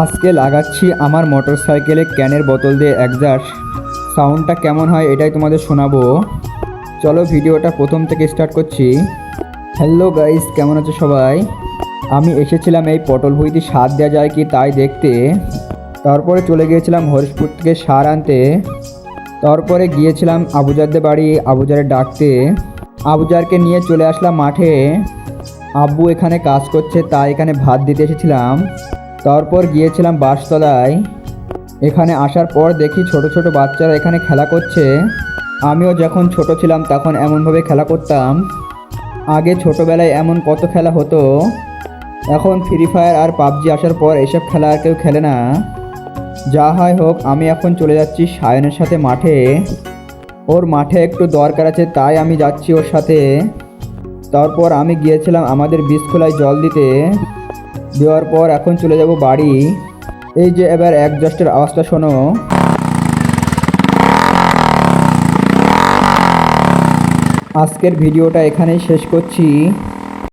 আজকে লাগাচ্ছি আমার মোটরসাইকেলে ক্যানের বোতল দিয়ে এক্সস্ট সাউন্ডটা কেমন হয় এটাই তোমাদের শোনাবো। চলো ভিডিওটা প্রথম থেকে স্টার্ট করছি। হ্যালো গাইস, কেমন আছো সবাই? আমি এসেছিলাম এই পটল ভুঁইতে সার দেওয়া যায় কি তাই দেখতে। তারপরে চলে গিয়েছিলাম হরিশপুর থেকে সার আনতে। তারপরে গিয়েছিলাম আবুজারদের বাড়ি আবুজারের ডাকতে। আবুজারকে নিয়ে চলে আসলাম মাঠে। আব্বু এখানে কাজ করছে তাই এখানে ভাত দিতে এসেছিলাম। তারপর গিয়েছিলাম বাসতলায়। এখানে আসার পর দেখি ছোট ছোট বাচ্চারা এখানে খেলা করছে। আমিও যখন ছোট ছিলাম তখন এমনভাবে খেলা করতাম। আগে ছোটোবেলায় এমন কত খেলা হতো। এখন ফ্রি ফায়ার আর পাবজি আসার পর এসব খেলা আর কেউ খেলে না। যা হয় হোক, আমি এখন চলে যাচ্ছি সায়নের সাথে মাঠে। ওর মাঠে একটু দরকার আছে তাই আমি যাচ্ছি ওর সাথে। তারপর আমি গিয়েছিলাম আমাদের বীজখোলায় জল দিতে। দেওয়ার পর এখন চলে যাব বাড়ি। এই যে এবার একজস্টের আওয়াজটা শোনো। আজকের ভিডিওটা এখানেই শেষ করছি।